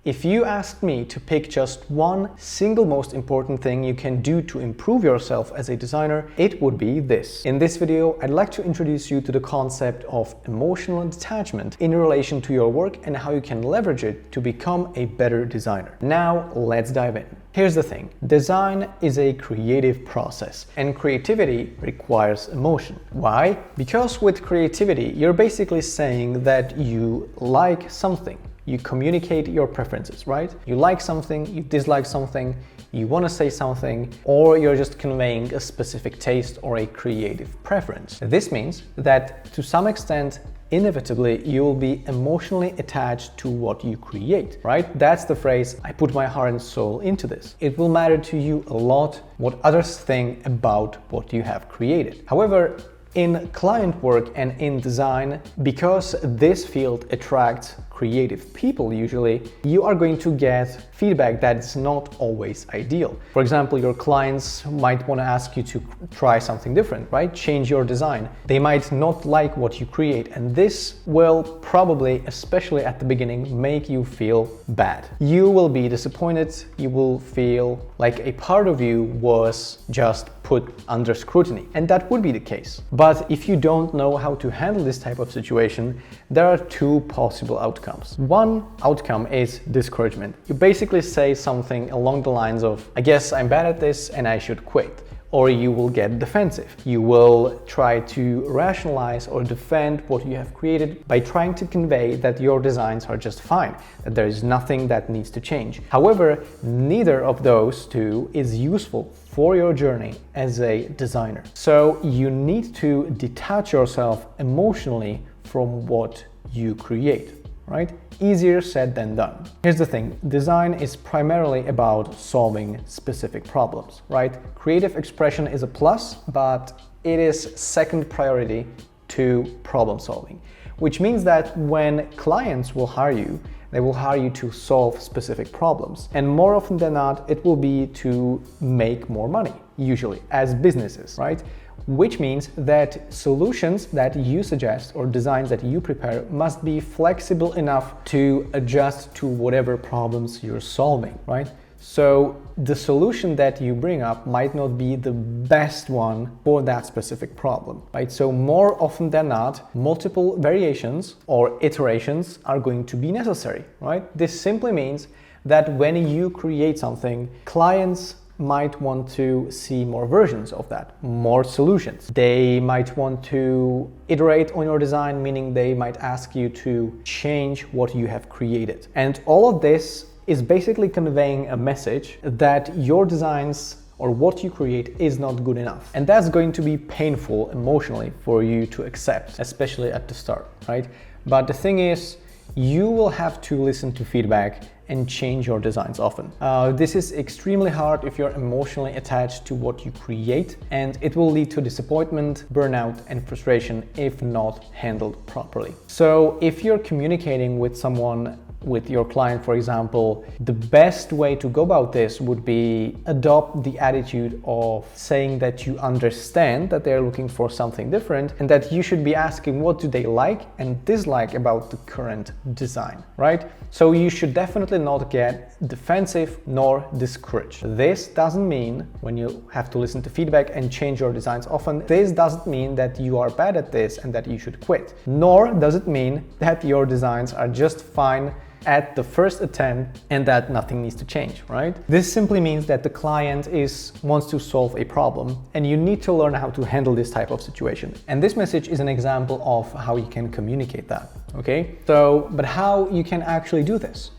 If you asked me to pick just one single most important thing you can do to improve yourself as a designer, it would be this. In this video, I'd like to introduce you to the concept of emotional detachment in relation to your work and how you can leverage it to become a better designer. Now, let's dive in. Here's the thing, design is a creative process and creativity requires emotion. Why? Because with creativity, you're basically saying that you like something. You communicate your preferences, right? You like something, you dislike something, you want to say something, or you're just conveying a specific taste or a creative preference. This means that to some extent, inevitably, you will be emotionally attached to what you create, right? That's the phrase, I put my heart and soul into this. It will matter to you a lot what others think about what you have created. However, in client work and in design, because this field attracts creative people usually, you are going to get feedback that's not always ideal. For example, your clients might want to ask you to try something different, right? Change your design. They might not like what you create, and this will probably, especially at the beginning, make you feel bad. You will be disappointed, you will feel like a part of you was just put under scrutiny, and that would be the case. But if you don't know how to handle this type of situation, there are two possible outcomes. One outcome is discouragement. You basically say something along the lines of, I guess I'm bad at this and I should quit. Or you will get defensive. You will try to rationalize or defend what you have created by trying to convey that your designs are just fine, that there is nothing that needs to change. However, neither of those two is useful for your journey as a designer. So you need to detach yourself emotionally from what you create. Right? Easier said than done. Here's the thing, design is primarily about solving specific problems, right? Creative expression is a plus, but it is second priority to problem solving, which means that when clients will hire you, they will hire you to solve specific problems. And more often than not, it will be to make more money, usually, as businesses, right? Which means that solutions that you suggest or designs that you prepare must be flexible enough to adjust to whatever problems you're solving, right? So the solution that you bring up might not be the best one for that specific problem, right? So more often than not, multiple variations or iterations are going to be necessary, right? This simply means that when you create something, clients might want to see more versions of that, more solutions. They might want to iterate on your design, meaning they might ask you to change what you have created. And all of this is basically conveying a message that your designs or what you create is not good enough. And that's going to be painful emotionally for you to accept, especially at the start, right? But the thing is, you will have to listen to feedback and change your designs often. This is extremely hard if you're emotionally attached to what you create, and it will lead to disappointment, burnout, and frustration if not handled properly. So if you're communicating with someone, with your client, for example, the best way to go about this would be adopt the attitude of saying that you understand that they're looking for something different and that you should be asking what do they like and dislike about the current design, right? So you should definitely not get defensive nor discouraged. This doesn't mean, when you have to listen to feedback and change your designs often, this doesn't mean that you are bad at this and that you should quit. Nor does it mean that your designs are just fine at the first attempt and that nothing needs to change, right? This simply means that the client wants to solve a problem and you need to learn how to handle this type of situation. And this message is an example of how you can communicate that, okay? So, but how you can actually do this?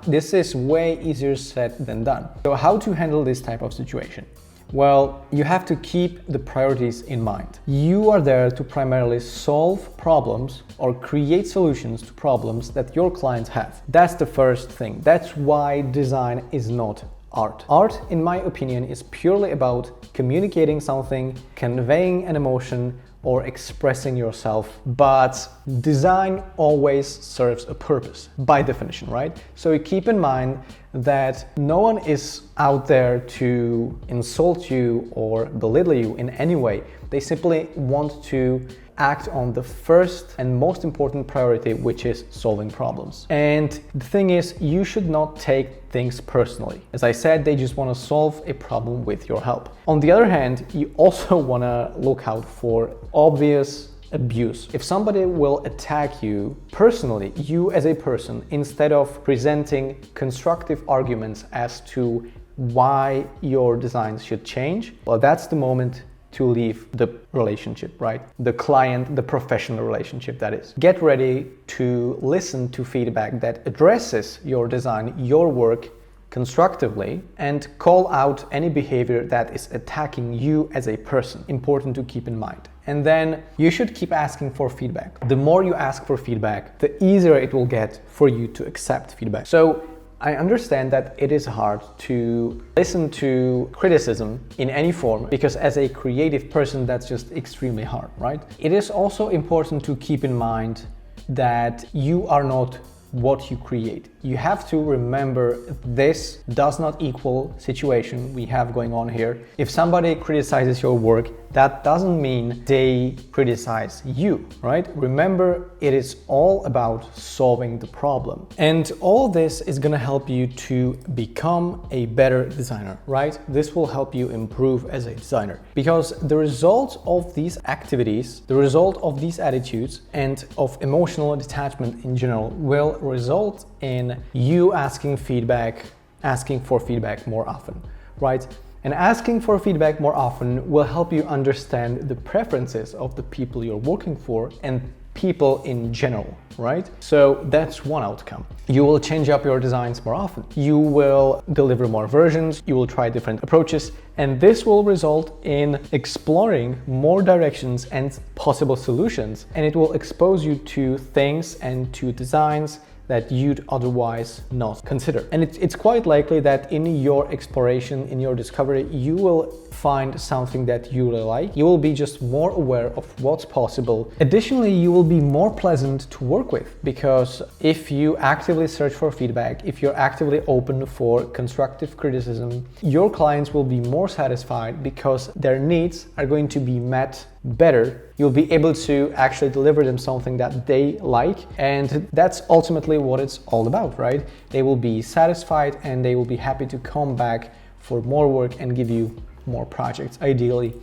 This is way easier said than done. So how to handle this type of situation? Well, you have to keep the priorities in mind. You are there to primarily solve problems or create solutions to problems that your clients have. That's the first thing. That's why design is not art. Art, in my opinion, is purely about communicating something, conveying an emotion, or expressing yourself, but design always serves a purpose by definition, right? So you keep in mind that no one is out there to insult you or belittle you in any way. They simply want to act on the first and most important priority, which is solving problems. And the thing is, you should not take things personally. As I said, they just want to solve a problem with your help. On the other hand, you also want to look out for obvious abuse. If somebody will attack you personally, you as a person, instead of presenting constructive arguments as to why your designs should change, well, that's the moment to leave the relationship, right? The client, the professional relationship, that is. Get ready to listen to feedback that addresses your design, your work constructively, and call out any behavior that is attacking you as a person. Important to keep in mind. And then you should keep asking for feedback. The more you ask for feedback, the easier it will get for you to accept feedback. So I understand that it is hard to listen to criticism in any form, because as a creative person, that's just extremely hard, right? It is also important to keep in mind that you are not what you create. You have to remember this does not equal situation we have going on here. If somebody criticizes your work, that doesn't mean they criticize you, right? Remember, it is all about solving the problem. And all this is gonna help you to become a better designer, right? This will help you improve as a designer, because the result of these activities, the result of these attitudes and of emotional detachment in general will result in you asking for feedback more often, right? And asking for feedback more often will help you understand the preferences of the people you're working for and people in general, right? So that's one outcome. You will change up your designs more often. You will deliver more versions, you will try different approaches, and this will result in exploring more directions and possible solutions, and it will expose you to things and to designs that you'd otherwise not consider. And it's quite likely that in your exploration, in your discovery, you will find something that you really like. You will be just more aware of what's possible. Additionally, you will be more pleasant to work with, because if you actively search for feedback, if you're actively open for constructive criticism, your clients will be more satisfied because their needs are going to be met better. You'll be able to actually deliver them something that they like, and that's ultimately what it's all about, right? They will be satisfied and they will be happy to come back for more work and give you more projects, ideally.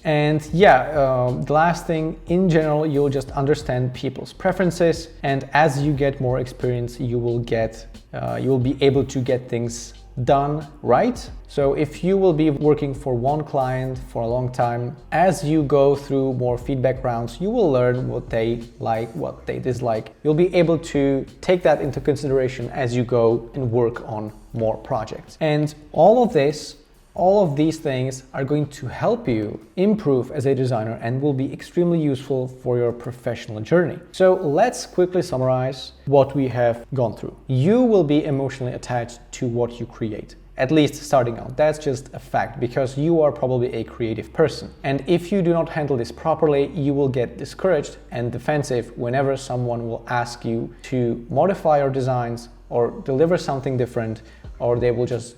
And the last thing, in general, you'll just understand people's preferences, and as you get more experience, you will be able to get things done right. So if you will be working for one client for a long time, as you go through more feedback rounds, you will learn what they like, what they dislike. You'll be able to take that into consideration as you go and work on more projects. And all of these things are going to help you improve as a designer and will be extremely useful for your professional journey. So let's quickly summarize what we have gone through. You will be emotionally attached to what you create, at least starting out. That's just a fact, because you are probably a creative person. And if you do not handle this properly, you will get discouraged and defensive whenever someone will ask you to modify your designs or deliver something different, or they will just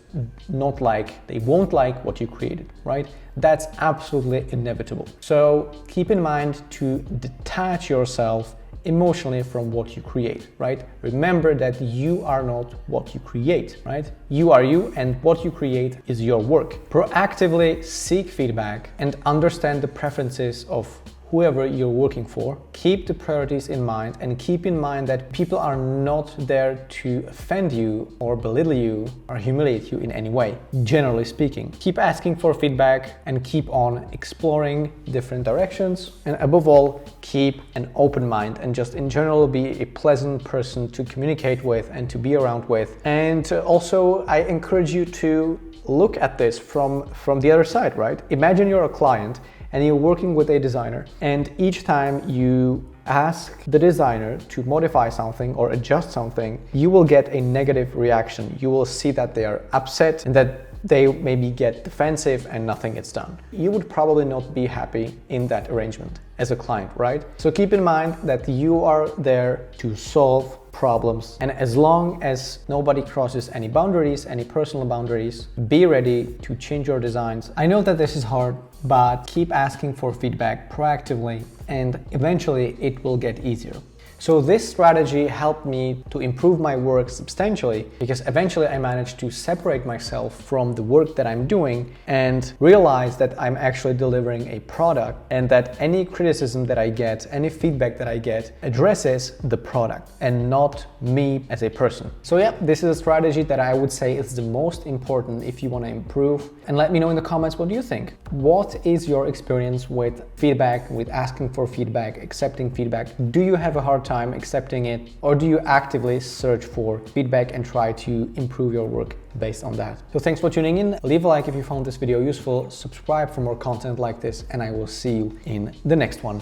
they won't like what you created, right? That's absolutely inevitable. So keep in mind to detach yourself emotionally from what you create, right? Remember that you are not what you create, right? You are you, and what you create is your work. Proactively seek feedback and understand the preferences of whoever you're working for. Keep the priorities in mind, and keep in mind that people are not there to offend you or belittle you or humiliate you in any way, generally speaking. Keep asking for feedback and keep on exploring different directions, and above all, keep an open mind and just in general be a pleasant person to communicate with and to be around with. And also, I encourage you to look at this from the other side, right? Imagine you're a client and you're working with a designer, and each time you ask the designer to modify something or adjust something, you will get a negative reaction. You will see that they are upset and that they maybe get defensive and nothing gets done. You would probably not be happy in that arrangement as a client, right? So keep in mind that you are there to solve problems. And as long as nobody crosses any boundaries, any personal boundaries, be ready to change your designs. I know that this is hard, but keep asking for feedback proactively, and eventually it will get easier. So this strategy helped me to improve my work substantially, because eventually I managed to separate myself from the work that I'm doing and realize that I'm actually delivering a product, and that any criticism that I get, any feedback that I get addresses the product and not me as a person. So yeah, this is a strategy that I would say is the most important if you want to improve. And let me know in the comments, what do you think? What is your experience with feedback, with asking for feedback, accepting feedback? Do you have a hard time accepting it, or do you actively search for feedback and try to improve your work based on that? So thanks for tuning in. Leave a like if you found this video useful, subscribe for more content like this, and I will see you in the next one.